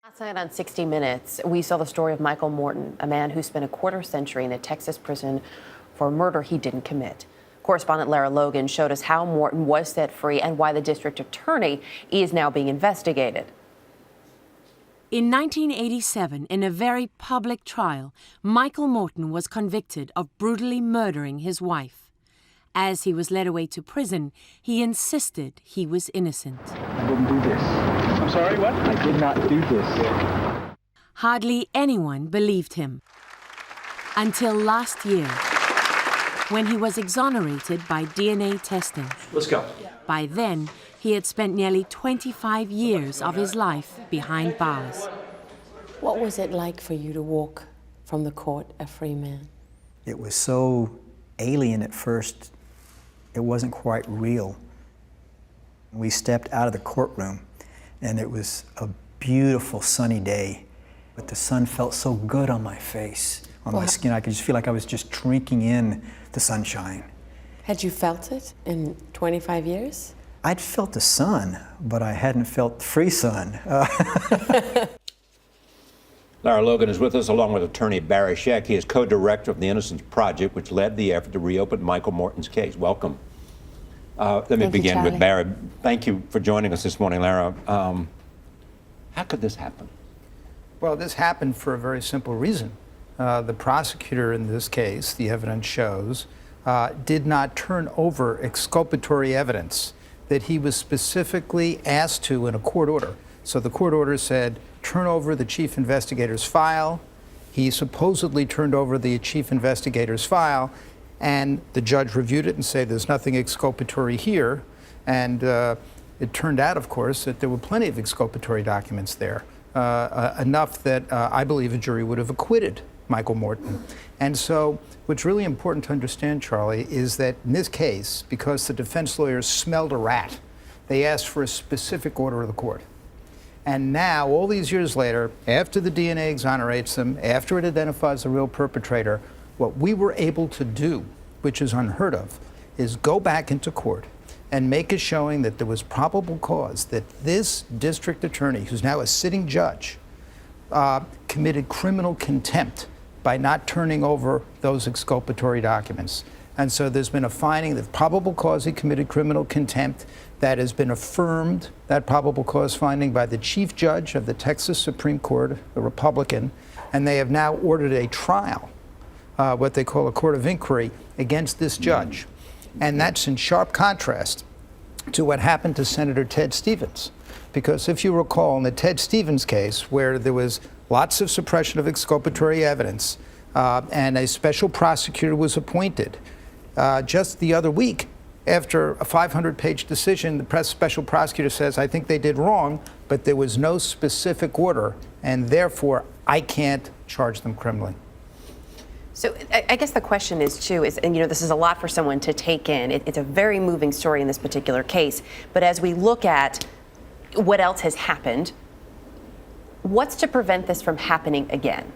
Last night on 60 Minutes, we saw the story of Michael Morton, a man who spent a quarter century in a Texas prison for a murder he didn't commit. Correspondent Lara Logan showed us how Morton was set free and why the district attorney is now being investigated. In 1987, in a very public trial, Michael Morton was convicted of brutally murdering his wife. As he was led away to prison, he insisted he was innocent. I didn't do this. I'm sorry, what? I did not do this. Hardly anyone believed him. Until last year, when he was exonerated by DNA testing. Let's go. By then, he had spent nearly 25 years of his life behind bars. What was it like for you to walk from the court a free man? It was so alien at first, it wasn't quite real. We stepped out of the courtroom, and it was a beautiful sunny day, but the sun felt so good on my face, on my skin. I could just feel like I was just drinking in the sunshine. Had you felt it in 25 years? I'd felt the sun, but I hadn't felt the free sun. Lara Logan is with us, along with attorney Barry Scheck. He is co-director of the Innocence Project, which led the effort to reopen Michael Morton's case. Welcome. Let me begin with Barry. Thank you for joining us this morning, Lara. How could this happen? Well, this happened for a very simple reason. The prosecutor in this case, the evidence shows, did not turn over exculpatory evidence that he was specifically asked to in a court order. So the court order said, turn over the chief investigator's file. He supposedly turned over the chief investigator's file, and the judge reviewed it and said there's nothing exculpatory here. And it turned out, of course, that there were plenty of exculpatory documents there, enough that I believe a jury would have acquitted Michael Morton. And so what's really important to understand, Charlie, is that in this case, because the defense lawyers smelled a rat, they asked for a specific order of the court. And now, all these years later, after the DNA exonerates them, after it identifies the real perpetrator, what we were able to do, which is unheard of, is go back into court and make a showing that there was probable cause that this district attorney, who's now a sitting judge, committed criminal contempt by not turning over those exculpatory documents. And so there's been a finding that probable cause he committed criminal contempt. That has been affirmed, that probable cause finding, by the chief judge of the Texas Supreme Court, a Republican, and they have now ordered a trial, what they call a court of inquiry, against this judge. And that's in sharp contrast to what happened to Senator Ted Stevens. Because if you recall, in the Ted Stevens case, where there was lots of suppression of exculpatory evidence, and a special prosecutor was appointed, just the other week, after a 500-page decision, the special prosecutor says, I think they did wrong, but there was no specific order, and therefore I can't charge them criminally. So I guess the question is, too, and this is a lot for someone to take in. It's a very moving story in this particular case. But as we look at what else has happened, what's to prevent this from happening again?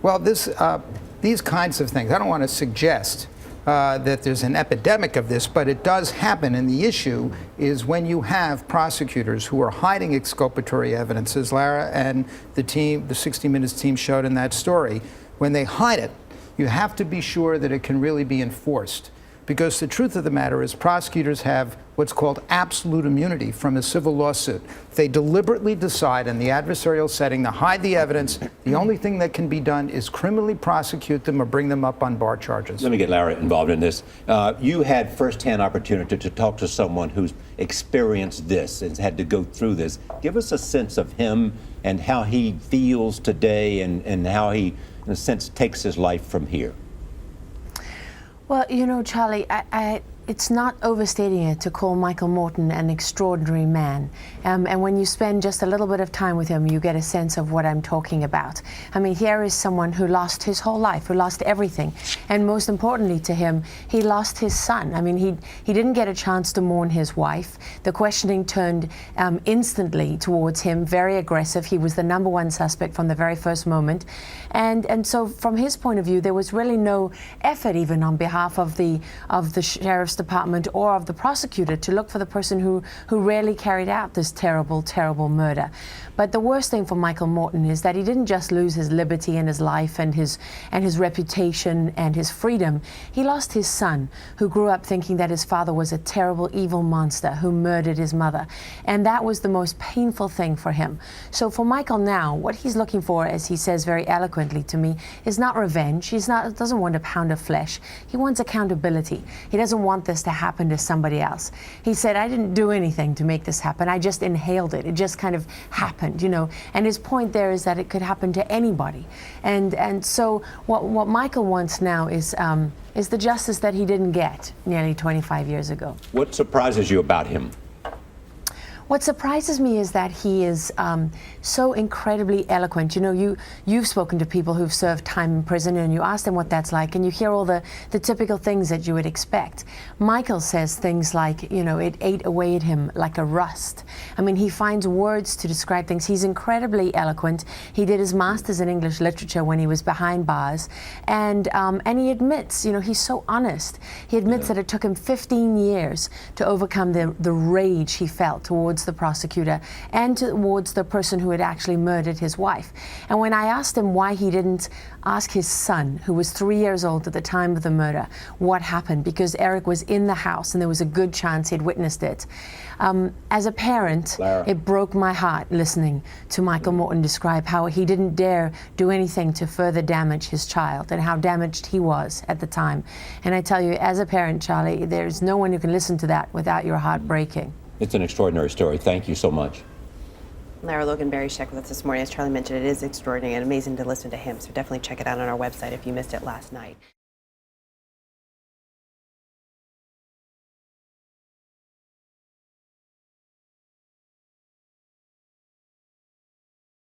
Well, these kinds of things, I don't want to suggest that there's an epidemic of this, but it does happen. And the issue is when you have prosecutors who are hiding exculpatory evidence, as Lara and the 60 Minutes team showed in that story, when they hide it, you have to be sure that it can really be enforced. Because the truth of the matter is prosecutors have what's called absolute immunity from a civil lawsuit. If they deliberately decide in the adversarial setting to hide the evidence, the only thing that can be done is criminally prosecute them or bring them up on bar charges. Let me get Lara involved in this. You had firsthand opportunity to talk to someone who's experienced this and had to go through this. Give us a sense of him and how he feels today and how he, in a sense, takes his life from here. Well, Charlie, it's not overstating it to call Michael Morton an extraordinary man. And when you spend just a little bit of time with him, you get a sense of what I'm talking about. I mean, here is someone who lost his whole life, who lost everything. And most importantly to him, he lost his son. I mean, he didn't get a chance to mourn his wife. The questioning turned instantly towards him, very aggressive. He was the number one suspect from the very first moment. And so from his point of view, there was really no effort even on behalf of the sheriff's Sheriff's Department or of the prosecutor to look for the person who really carried out this terrible, terrible murder. But the worst thing for Michael Morton is that he didn't just lose his liberty and his life and his reputation and his freedom. He lost his son, who grew up thinking that his father was a terrible, evil monster who murdered his mother. And that was the most painful thing for him. So for Michael now, what he's looking for, as he says very eloquently to me, is not revenge. He doesn't want a pound of flesh. He wants accountability. He doesn't want this to happen to somebody else. He said, I didn't do anything to make this happen. I just inhaled it. It just kind of happened, you know. And his point there is that it could happen to anybody. And so what Michael wants now is the justice that he didn't get nearly 25 years ago. What surprises you about him? What surprises me is that he is so incredibly eloquent. You know, you've spoken to people who've served time in prison, and you ask them what that's like, and you hear all the typical things that you would expect. Michael says things like, you know, it ate away at him like a rust. I mean, he finds words to describe things. He's incredibly eloquent. He did his master's in English literature when he was behind bars, and he admits, you know, he's so honest. He admits that it took him 15 years to overcome the rage he felt towards the prosecutor and towards the person who had actually murdered his wife. And when I asked him why he didn't ask his son, who was 3 years old at the time of the murder, what happened, because Eric was in the house and there was a good chance he'd witnessed it. As a parent, Lara, it broke my heart listening to Michael Morton describe how he didn't dare do anything to further damage his child and how damaged he was at the time. And I tell you, as a parent, Charlie, there's no one who can listen to that without your heart breaking. It's an extraordinary story. Thank you so much. Lara Logan, Scheck with us this morning. As Charlie mentioned, it is extraordinary and amazing to listen to him. So definitely check it out on our website if you missed it last night.